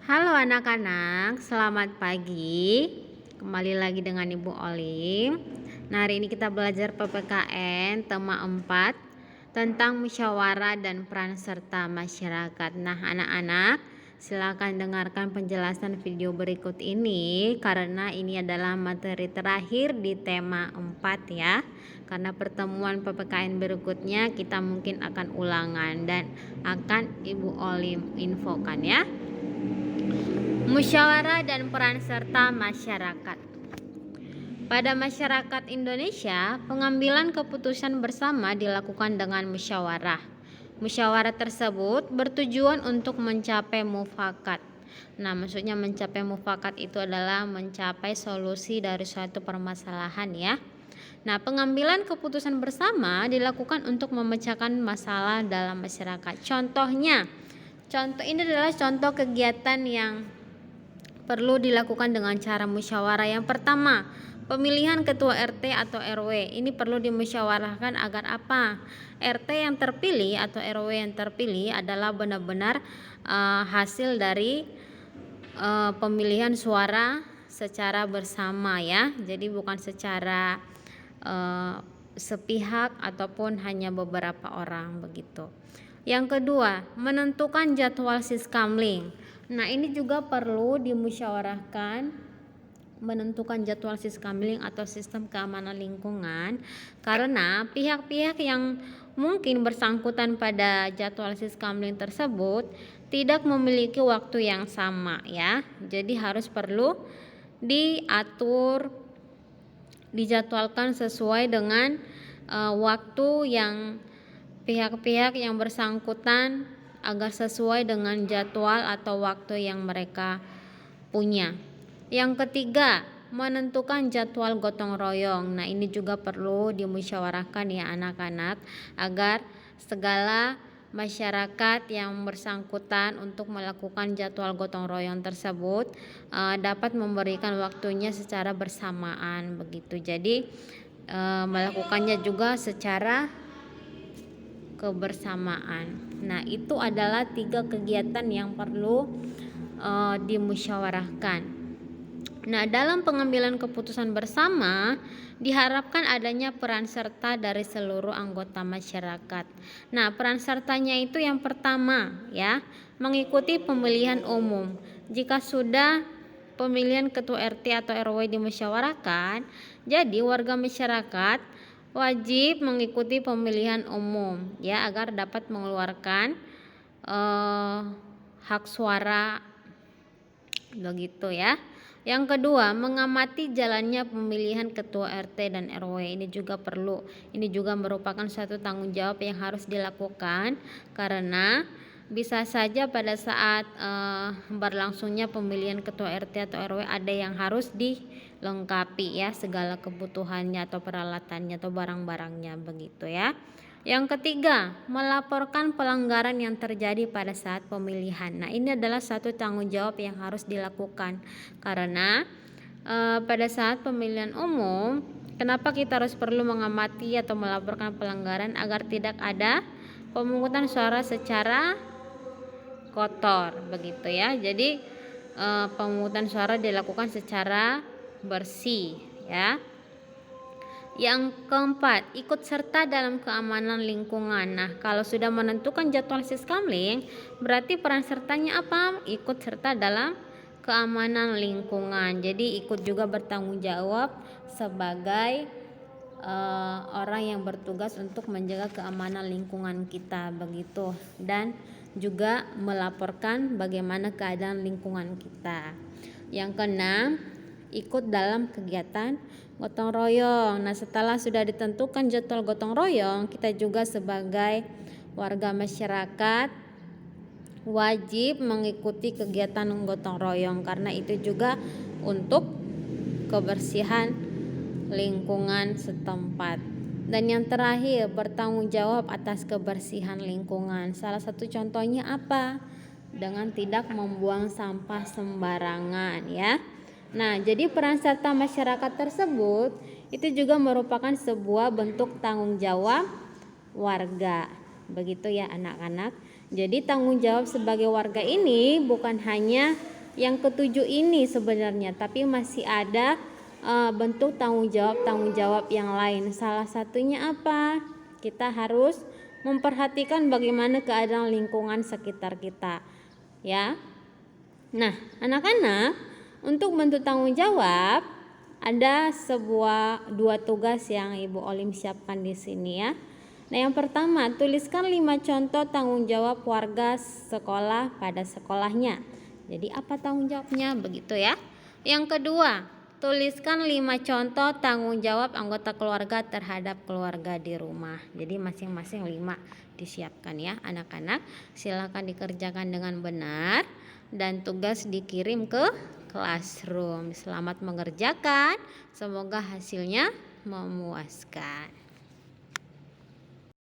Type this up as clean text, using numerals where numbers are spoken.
Halo anak-anak, selamat pagi. Kembali lagi dengan Ibu Olim. Nah, hari ini kita belajar PPKN tema 4 tentang musyawarah dan peran serta masyarakat. Nah, anak-anak, silakan dengarkan penjelasan video berikut ini karena ini adalah materi terakhir di tema 4 ya. Karena pertemuan PPKN berikutnya kita mungkin akan ulangan dan akan Ibu Olim infokan ya. Musyawarah dan peran serta masyarakat. Pada masyarakat Indonesia, pengambilan keputusan bersama dilakukan dengan musyawarah. Musyawarah tersebut bertujuan untuk mencapai mufakat. Nah, maksudnya mencapai mufakat itu adalah mencapai solusi dari suatu permasalahan ya. Nah, pengambilan keputusan bersama dilakukan untuk memecahkan masalah dalam masyarakat. Contoh ini adalah contoh kegiatan yang perlu dilakukan dengan cara musyawarah. Yang pertama, pemilihan ketua RT atau RW. Ini perlu dimusyawarahkan agar apa? RT yang terpilih atau RW yang terpilih adalah benar-benar hasil dari pemilihan suara secara bersama ya. Jadi bukan secara sepihak ataupun hanya beberapa orang begitu. Yang kedua, menentukan jadwal siskamling. Nah, ini juga perlu dimusyawarahkan, menentukan jadwal siskamling atau sistem keamanan lingkungan, karena pihak-pihak yang mungkin bersangkutan pada jadwal siskamling tersebut tidak memiliki waktu yang sama ya. Jadi harus perlu diatur, dijadwalkan sesuai dengan waktu yang pihak-pihak yang bersangkutan agar sesuai dengan jadwal atau waktu yang mereka punya. Yang ketiga, menentukan jadwal gotong royong. Nah, ini juga perlu dimusyawarahkan ya anak-anak agar segala masyarakat yang bersangkutan untuk melakukan jadwal gotong royong tersebut dapat memberikan waktunya secara bersamaan begitu. Jadi melakukannya juga secara kebersamaan. Nah, itu adalah 3 kegiatan yang perlu dimusyawarahkan. Nah, dalam pengambilan keputusan bersama diharapkan adanya peran serta dari seluruh anggota masyarakat. Nah, peran sertanya itu yang pertama ya, mengikuti pemilihan umum. Jika sudah pemilihan ketua RT atau RW dimusyawarahkan, jadi warga masyarakat wajib mengikuti pemilihan umum ya agar dapat mengeluarkan hak suara begitu ya. Yang kedua, mengamati jalannya pemilihan ketua RT dan RW. Ini juga perlu. Ini juga merupakan suatu tanggung jawab yang harus dilakukan karena bisa saja pada saat berlangsungnya pemilihan ketua RT atau RW ada yang harus dilengkapi ya, segala kebutuhannya atau peralatannya atau barang-barangnya begitu ya. Yang ketiga, melaporkan pelanggaran yang terjadi pada saat pemilihan. Nah, ini adalah satu tanggung jawab yang harus dilakukan karena pada saat pemilihan umum, kenapa kita harus perlu mengamati atau melaporkan pelanggaran agar tidak ada pemungutan suara secara kotor begitu ya. Jadi pemungutan suara dilakukan secara bersih ya. Yang keempat, ikut serta dalam keamanan lingkungan. Nah, kalau sudah menentukan jadwal siskamling, berarti peran sertanya apa? Ikut serta dalam keamanan lingkungan. Jadi ikut juga bertanggung jawab sebagai orang yang bertugas untuk menjaga keamanan lingkungan kita begitu, dan juga melaporkan bagaimana keadaan lingkungan kita. Yang keenam, ikut dalam kegiatan gotong royong. Nah, setelah sudah ditentukan jadwal gotong royong, kita juga sebagai warga masyarakat wajib mengikuti kegiatan gotong royong karena itu juga untuk kebersihan lingkungan setempat. Dan yang terakhir, bertanggung jawab atas kebersihan lingkungan. Salah satu contohnya apa? Dengan tidak membuang sampah sembarangan ya. Nah, jadi peran serta masyarakat tersebut itu juga merupakan sebuah bentuk tanggung jawab warga. Begitu ya anak-anak. Jadi tanggung jawab sebagai warga ini bukan hanya yang ketujuh ini sebenarnya, tapi masih ada bentuk tanggung jawab yang lain. Salah satunya apa? Kita harus memperhatikan bagaimana keadaan lingkungan sekitar kita, ya. Nah, anak-anak, untuk bentuk tanggung jawab ada dua tugas yang Ibu Olim siapkan di sini, ya. Nah, yang pertama, tuliskan 5 contoh tanggung jawab warga sekolah pada sekolahnya. Jadi apa tanggung jawabnya, begitu ya. Yang kedua, tuliskan 5 contoh tanggung jawab anggota keluarga terhadap keluarga di rumah. Jadi masing-masing 5 disiapkan ya anak-anak. Silakan dikerjakan dengan benar dan tugas dikirim ke classroom. Selamat mengerjakan, semoga hasilnya memuaskan.